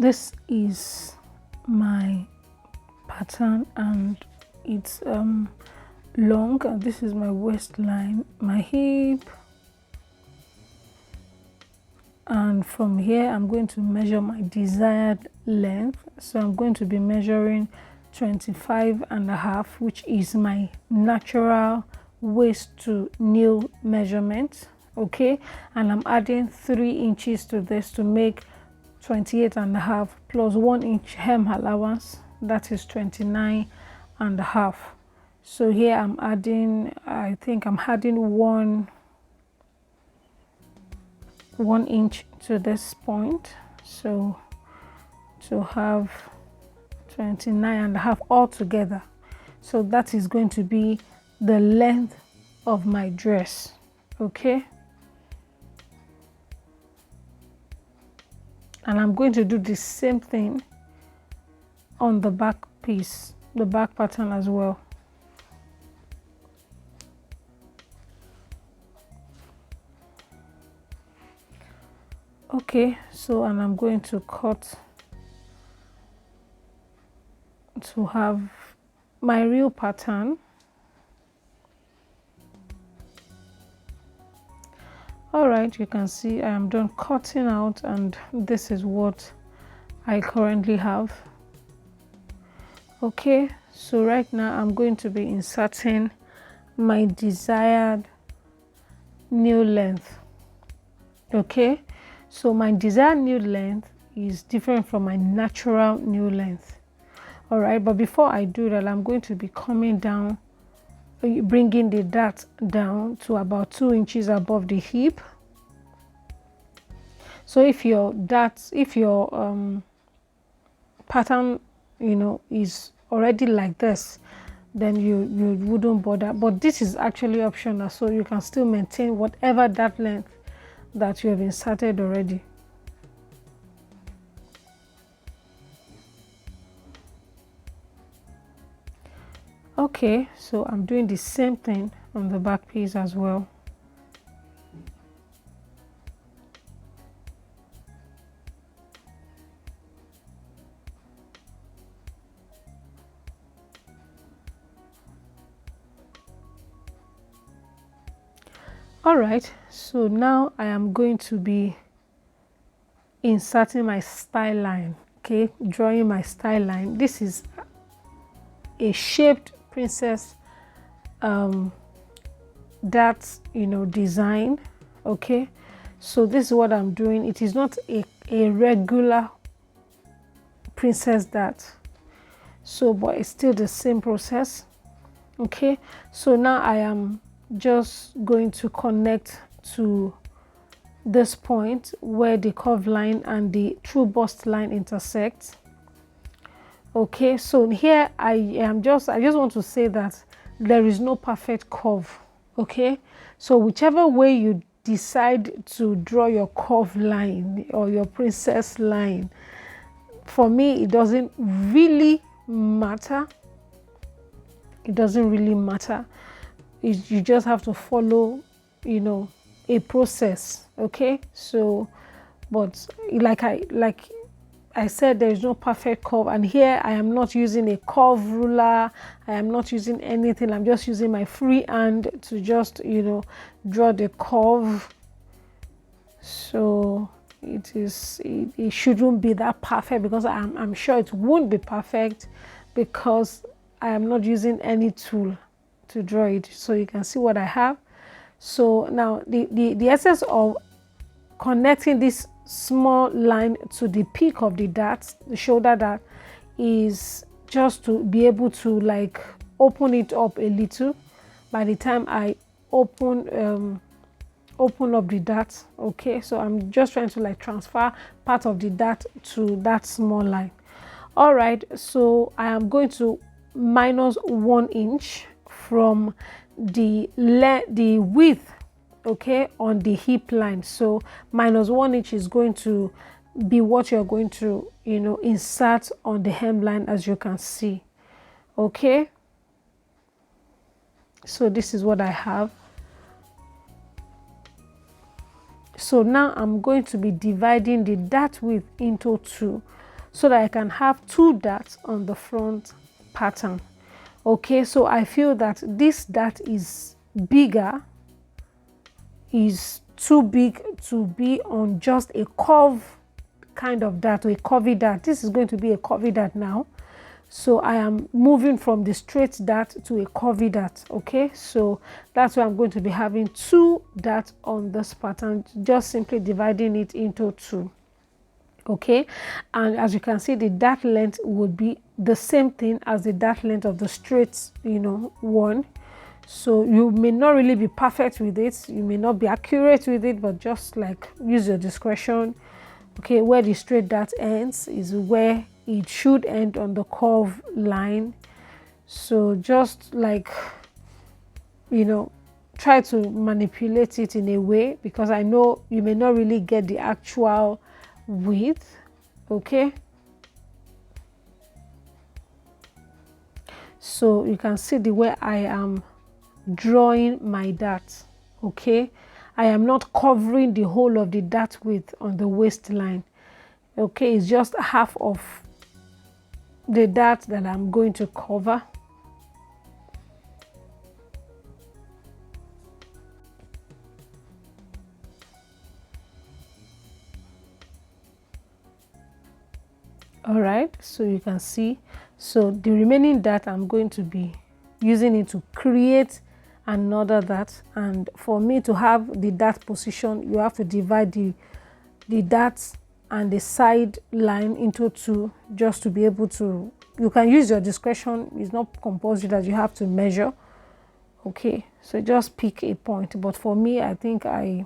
this is my pattern, and it's long, and this is my waistline, my hip, and from here I'm going to measure my desired length. So I'm going to be measuring 25.5, which is my natural waist to nail measurement. Okay, and I'm adding 3 inches to this to make 28.5 plus 1 inch hem allowance, that is 29.5. So here I'm adding, I think I'm adding one inch to this point, so to have 29.5 altogether. So that is going to be the length of my dress. Okay, and I'm going to do the same thing on the back piece, the back pattern as well. Okay, so and I'm going to cut to have my real pattern. All right, you can see I am done cutting out, and this is what I currently have. Okay, so right now I'm going to be inserting my desired nail length. Okay, so my desired nail length is different from my natural nail length. All right, but before I do that, I'm going to be coming down, bringing the dart down to about 2 inches above the hip. So if your pattern, you know, is already like this, then you wouldn't bother, but this is actually optional, so you can still maintain whatever dart length that you have inserted already. Okay, so I'm doing the same thing on the back piece as well. All right, so now I am going to be inserting my style line. Okay, drawing my style line. This is a shaped princess dart, you know, design. Okay, so this is what I'm doing. It is not a regular princess dart, so but it's still the same process. Okay, so now I am just going to connect to this point where the curve line and the true bust line intersect. Okay, so here I just want to say that there is no perfect curve. Okay, so whichever way you decide to draw your curve line or your princess line, for me it doesn't really matter. It doesn't really matter. You just have to follow, you know, a process. Okay, so but like I said, there is no perfect curve, and here I am not using a curve ruler, I am not using anything, I'm just using my free hand to just, you know, draw the curve. So it shouldn't be that perfect, because I'm sure it won't be perfect, because I am not using any tool to draw it. So you can see what I have. So now the essence of connecting this small line to the peak of the dart, the shoulder dart, is just to be able to like open it up a little by the time I open up the dart. Okay, so I'm just trying to like transfer part of the dart to that small line. All right, so I am going to minus 1 inch from the width, okay, on the hip line. So minus 1 inch is going to be what you're going to, you know, insert on the hemline, as you can see. Okay, so this is what I have. So now I'm going to be dividing the dart width into 2. so that I can have 2 dots on the front pattern. Okay, so I feel that this dot is bigger, is too big to be on just a curve kind of dot, or a curvy dot. This is going to be a curvy dot now, so I am moving from the straight dot to a curvy dot. Okay, so that's why I'm going to be having 2 dots on this pattern, just simply dividing it into 2. Okay, and as you can see, the dot length would be the same thing as the dot length of the straight, one. So you may not really be perfect with it, you may not be accurate with it, but just like use your discretion. Okay, where the straight dot ends is where it should end on the curve line. So just like, try to manipulate it in a way, because I know you may not really get the actual width. Okay, so you can see the way I am drawing my dot. Okay, I am not covering the whole of the dot width on the waistline. Okay, it's just half of the dot that I'm going to cover. All right, so you can see, so the remaining dot I'm going to be using it to create another dot. And for me to have the dot position, you have to divide the dots and the side line into 2, just to be able to, you can use your discretion, it's not compulsory that you have to measure. Okay, so just pick a point, but for me, I think I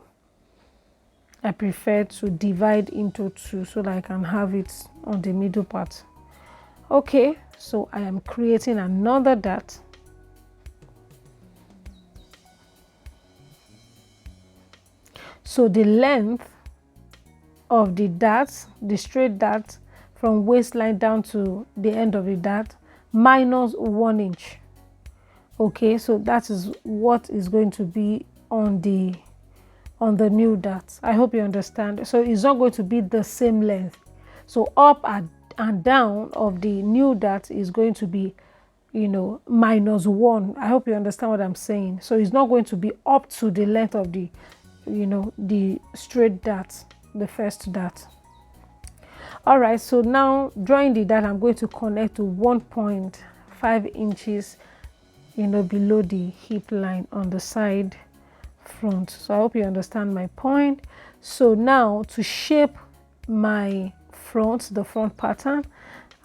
prefer to divide into 2 so that I can have it on the middle part. Okay, so I am creating another dot. So the length of the dot, the straight dot from waistline down to the end of the dot, minus 1 inch. Okay, so that is what is going to be on the new dot. I hope you understand. So it's not going to be the same length. So up and down of the new dot is going to be, minus 1. I hope you understand what I'm saying. So it's not going to be up to the length of the, the straight dot, the first dot. All right, so now drawing the dot, I'm going to connect to 1.5 inches, below the hip line on the side front. So I hope you understand my point. So now to shape my front, the front pattern,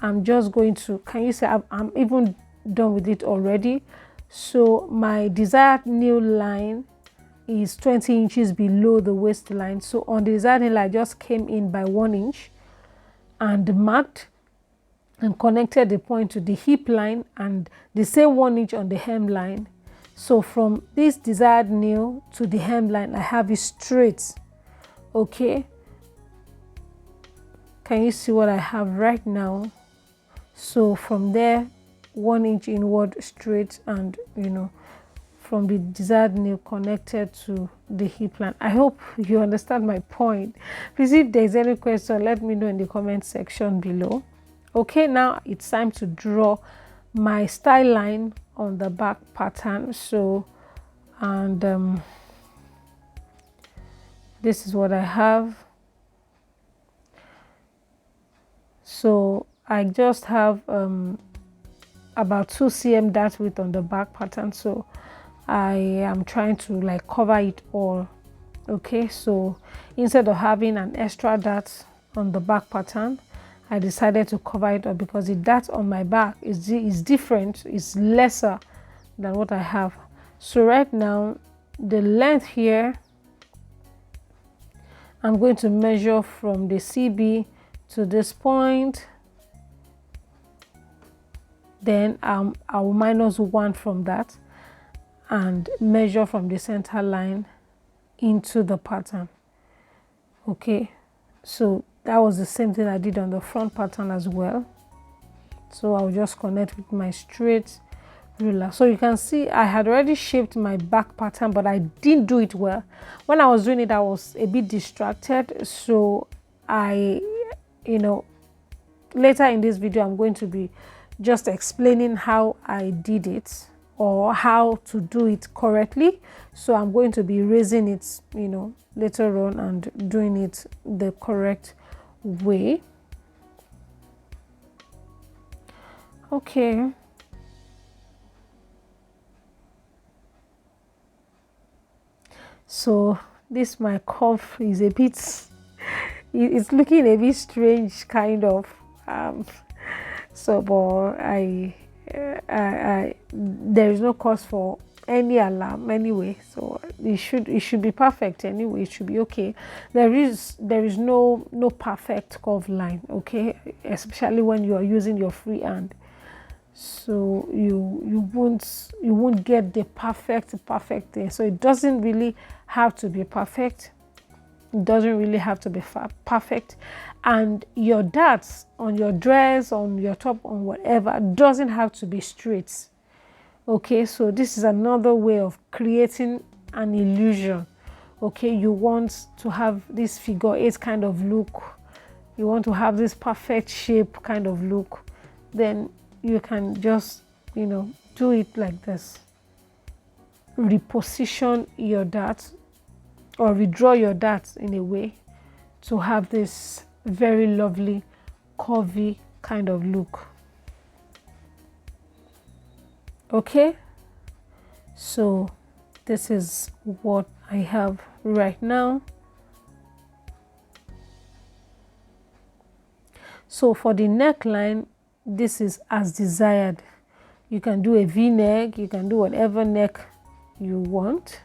I'm just going to, can you see I'm even done with it already? So my desired nail line is 20 inches below the waistline. So on the desired nail, I just came in by 1 inch and marked and connected the point to the hip line, and the same 1 inch on the hemline. So from this desired nail to the hemline, I have it straight. Okay, can you see what I have right now? So from there, 1 inch inward straight, and from the desired nail connected to the hip line. I hope you understand my point. Please, if there's any question, let me know in the comment section below. Okay, now it's time to draw my style line on the back pattern. So, and this is what I have. So I just have about 2 cm dart width on the back pattern, so I am trying to like cover it all. Okay, so instead of having an extra dart on the back pattern, I decided to cover it up because the dart on my back is different, it's lesser than what I have. So right now, the length here, I'm going to measure from the CB to this point, then I will minus 1 from that and measure from the center line into the pattern. Okay, so that was the same thing I did on the front pattern as well. So I'll just connect with my straight ruler. So you can see I had already shaped my back pattern, but I didn't do it well. When I was doing it, I was a bit distracted, so I later in this video, I'm going to be just explaining how I did it or how to do it correctly. So I'm going to be raising it, you know, later on and doing it the correct way. Okay. So this my curve is a bit, it's looking a bit strange, kind of. So, but there is no cause for any alarm anyway. So it should be perfect anyway. It should be okay. There is no perfect curve line. Okay, especially when you are using your free hand. So you won't get the perfect thing. So it doesn't really have to be perfect. It doesn't really have to be perfect. And your darts on your dress, on your top, on whatever, doesn't have to be straight. Okay, so this is another way of creating an illusion. Okay, you want to have this figure 8 kind of look. You want to have this perfect shape kind of look. Then you can just, you know, do it like this. Reposition your darts or redraw your darts in a way to have this very lovely curvy kind of look. Okay, so this is what I have right now. So for the neckline, this is as desired. You can do a V-neck, you can do whatever neck you want.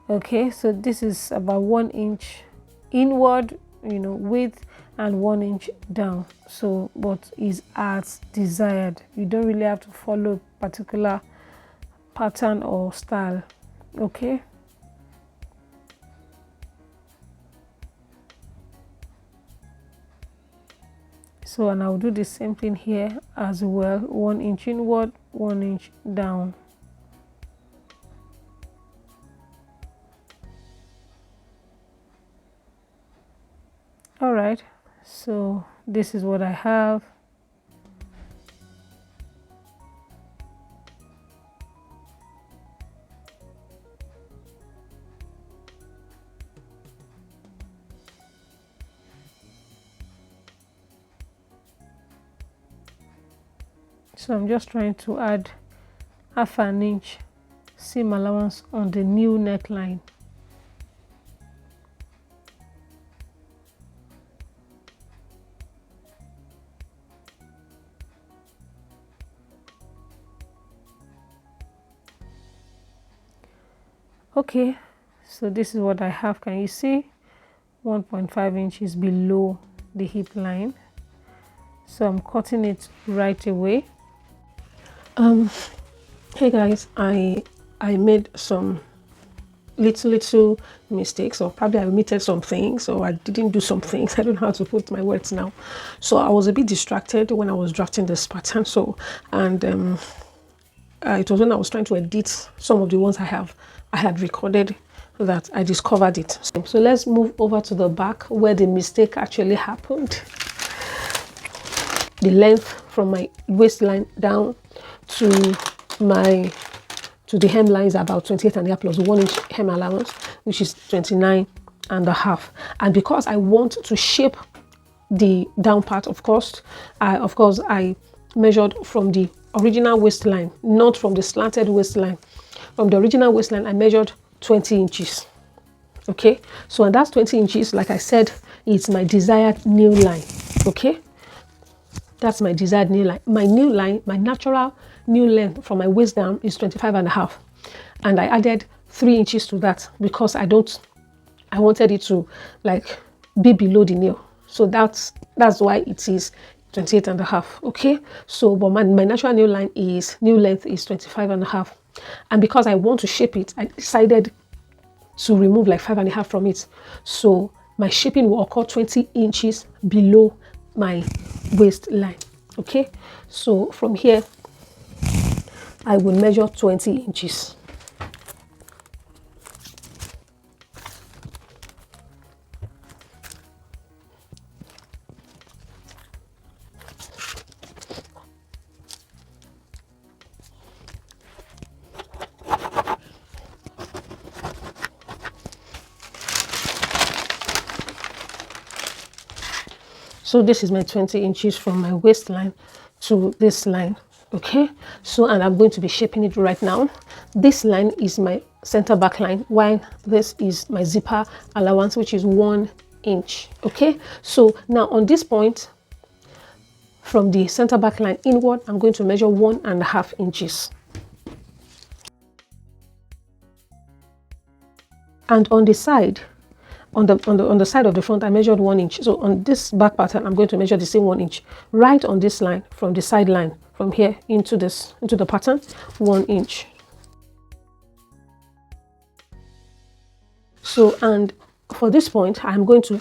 Okay, so this is about 1 inch inward, you know, width, and 1 inch down. So but is as desired. You don't really have to follow a particular pattern or style. Okay, so and I'll do the same thing here as well. 1 inch inward, 1 inch down. All right, so this is what I have. So I'm just trying to add half an inch seam allowance on the new neckline. Okay, so this is what I have. Can you see? 1.5 inches below the hip line. So I'm cutting it right away. Hey guys, I made some little mistakes, or probably I omitted some things, or I didn't do some things. I don't know how to put my words now. So I was a bit distracted when I was drafting this pattern. So and it was when I was trying to edit some of the ones I had recorded that I discovered it. So let's move over to the back where the mistake actually happened. The length from my waistline down to the hemline is about 28.5 plus 1 inch hem allowance, which is 29.5. And because I want to shape the down part, of course I measured from the original waistline, not from the slanted waistline. From the original waistline, I measured 20 inches. Okay, so and that's 20 inches. Like I said, it's my desired new line. Okay, that's my desired new line. My new line, my natural new length from my waist down is 25.5, and I added 3 inches to that because I wanted it to like be below the nail. So that's why it is 28.5. Okay, so but my natural new length is 25.5, and because I want to shape it, I decided to remove like 5.5 from it. So my shaping will occur 20 inches below my waistline. Okay, so from here I will measure 20 inches. So this is my 20 inches from my waistline to this line. Okay, so and I'm going to be shaping it right now. This line is my center back line, while this is my zipper allowance, which is 1 inch. Okay, so now on this point from the center back line inward, I'm going to measure 1.5 inches. And on the side, on the side of the front, I measured 1 inch. So on this back pattern, I'm going to measure the same 1 inch right on this line, from the side line, from here into the pattern, 1 inch. So, and for this point, I'm going to,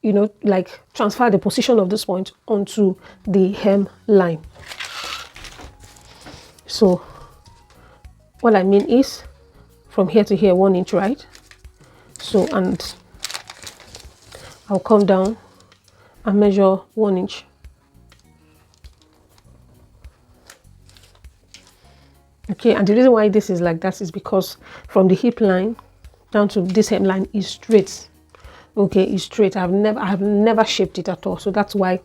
you know, like transfer the position of this point onto the hem line. So what I mean is from here to here, 1 inch, right? So, and I'll come down and measure 1 inch. Okay, and the reason why this is like that is because from the hip line down to this hem line is straight. Okay, it's straight. I have never shaped it at all. So that's why,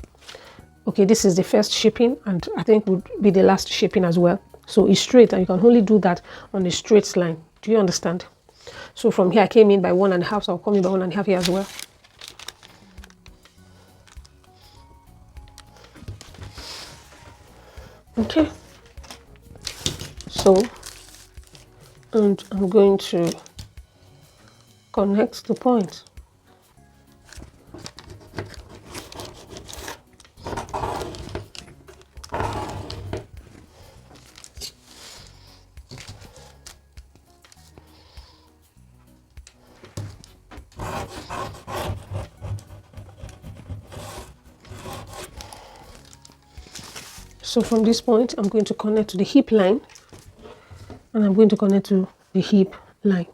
okay, this is the first shaping, and I think would be the last shaping as well. So it's straight, and you can only do that on a straight line. Do you understand? So from here I came in by 1.5, so I'll come in by 1.5 here as well. Okay, so, and I'm going to connect the point. So from this point, I'm going to connect to the hip line, and I'm going to connect to the hip line.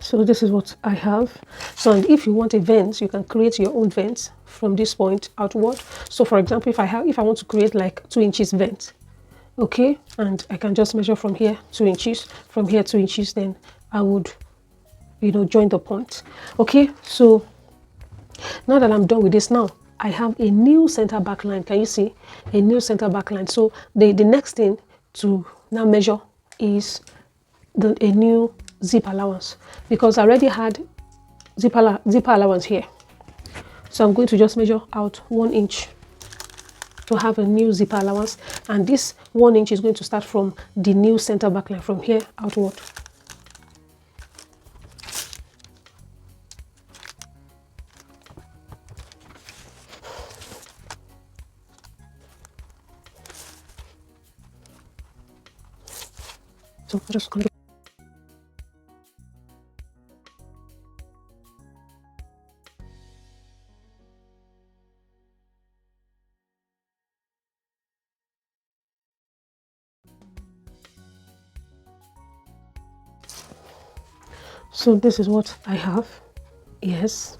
So this is what I have. So, and if you want a vent, you can create your own vent from this point outward. So for example, if I want to create like 2 inches vent, okay, and I can just measure from here 2 inches, from here 2 inches, then I would, you know, join the point. Okay, so now that I'm done with this, now I have a new center back line. Can you see a new center back line? So the next thing to now measure is a new zip allowance, because I already had zipper allowance here. So I'm going to just measure out 1 inch to have a new zipper allowance, and this 1 inch is going to start from the new center back line, from here outward. So just so this is what I have. Yes,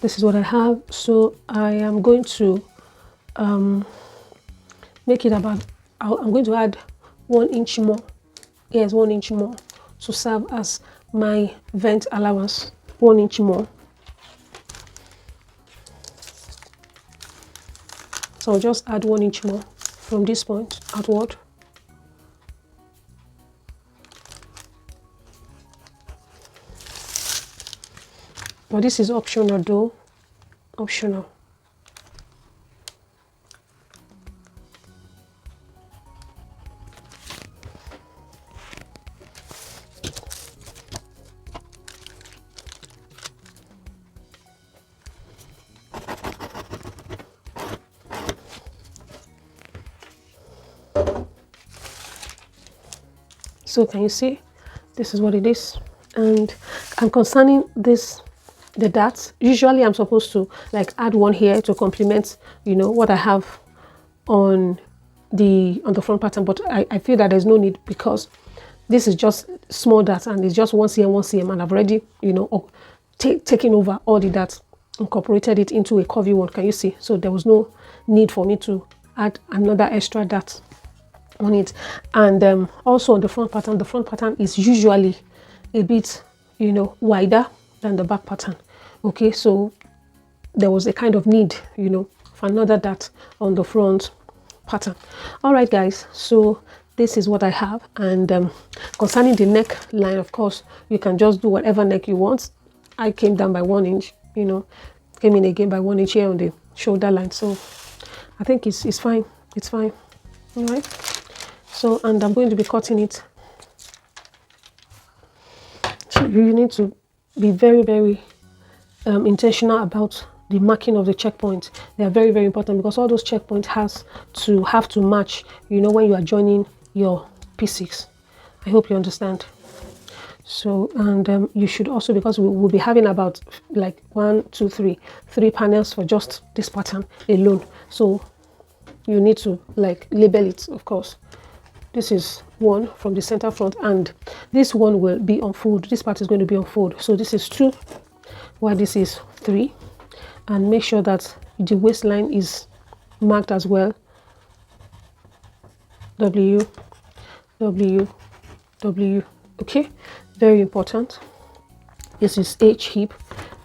this is what I have. So I am going to make it about, I'm going to add 1 inch more. Yes, 1 inch more to serve as my vent allowance. 1 inch more. So I'll just add 1 inch more from this point outward. But this is optional though, optional. So can you see, this is what it is. And concerning this, the darts, usually I'm supposed to like add one here to complement, you know, what I have on the front pattern, but I feel that there's no need, because this is just small darts and it's just 1 cm, 1 cm, and I've already, you know, taken over all the darts. incorporated it into a curvy one. Can you see? So there was no need for me to add another extra dart on it. And also on the front pattern is usually a bit, you know, wider than the back pattern. Okay, so there was a kind of need, you know, for another dart on the front pattern. All right, guys, so this is what I have. And concerning the neckline, of course, you can just do whatever neck you want. I came down by 1 inch, you know, came in again by 1 inch here on the shoulder line. So I think it's fine. It's fine. All right. So, and I'm going to be cutting it. So you need to be very, very intentional about the marking of the checkpoint. They are very, very important, because all those checkpoints have to match, you know, when you are joining your P6. I hope you understand. So, and you should also, because we will be having about like 3 panels for just this pattern alone. So you need to like label it, of course. This is 1 from the center front, and this one will be on fold. This part is going to be on fold. So this is 2, while this is 3. And make sure that the waistline is marked as well. W, W, W. Okay, very important. This is H hip,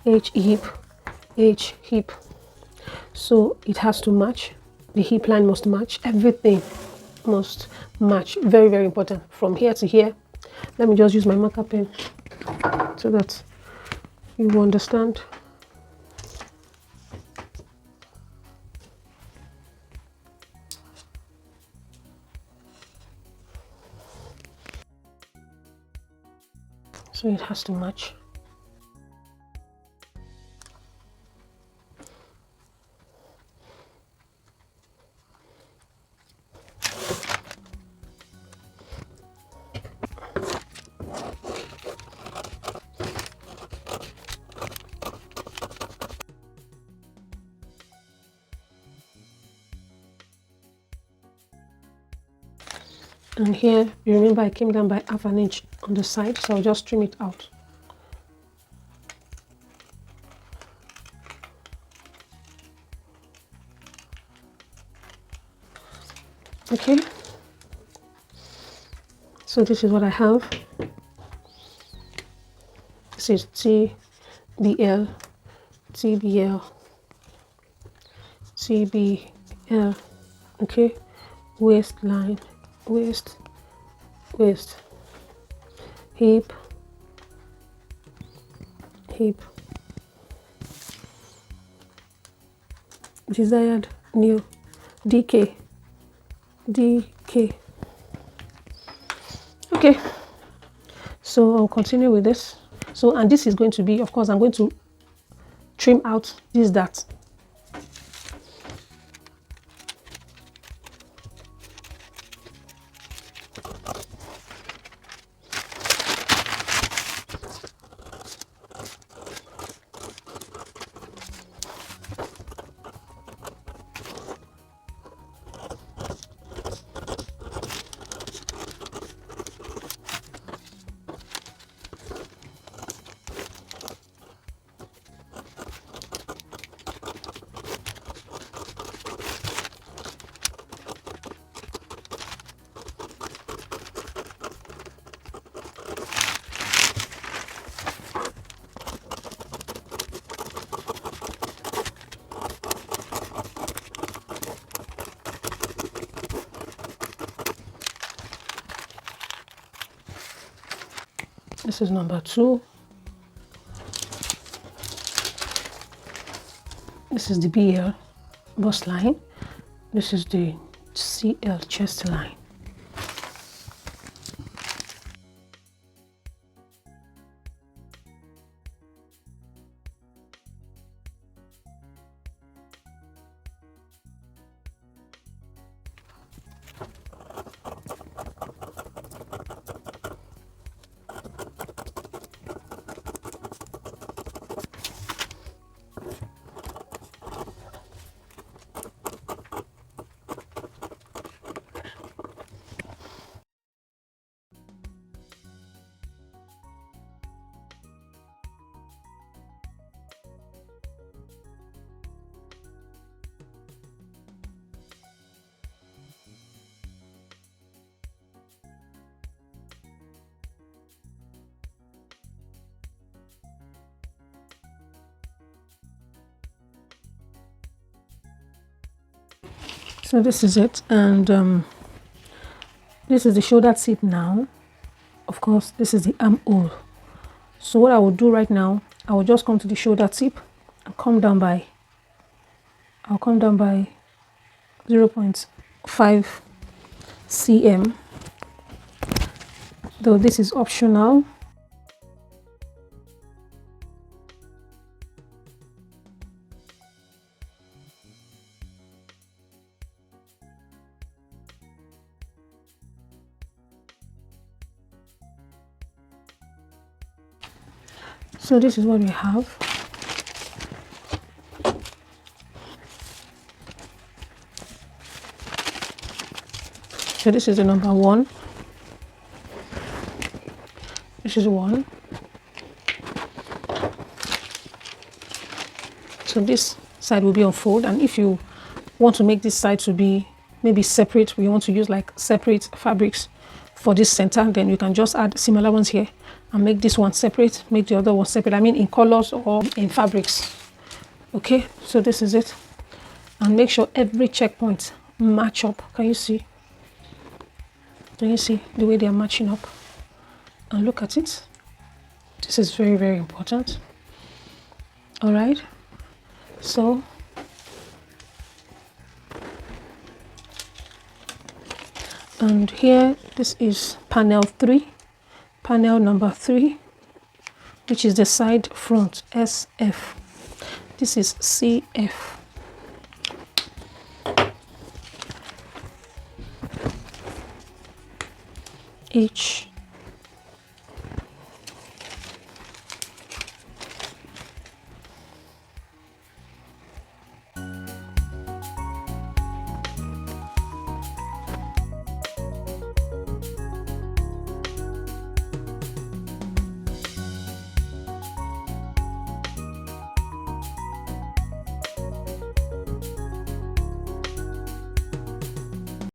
H hip, H hip. So it has to match. The hip line must match. Everything must match. Very, very important. From here to here. Let me just use my marker pen so that you understand. So it has to match. And here, you remember I came down by ½ an inch on the side, so I'll just trim it out. Okay, so this is what I have. This is TBL, TBL, TBL. Okay, waistline, waist, waist, hip, hip, desired new, DK, DK. Okay, so I'll continue with this. So, and this is going to be, of course, I'm going to trim out this dart. This is number 2. This is the BL bust line. This is the CL chest line. So this is it, and this is the shoulder tip now. Of course, this is the armhole. So what I will do right now, I will just come to the shoulder tip and come down by, I'll come down by 0.5 cm, though this is optional. So this is what we have. So this is the number 1. This is 1. So this side will be on fold, and if you want to make this side to be maybe separate, we want to use like separate fabrics for this center, then you can just add similar ones here and make this one separate, make the other one separate, I mean in colors or in fabrics. Okay, so this is it, and make sure every checkpoint match up. Can you see? Can you see the way they are matching up? And look at it. This is very, very important. All right, so and here this is panel 3, panel number 3, which is the side front SF. This is CF. H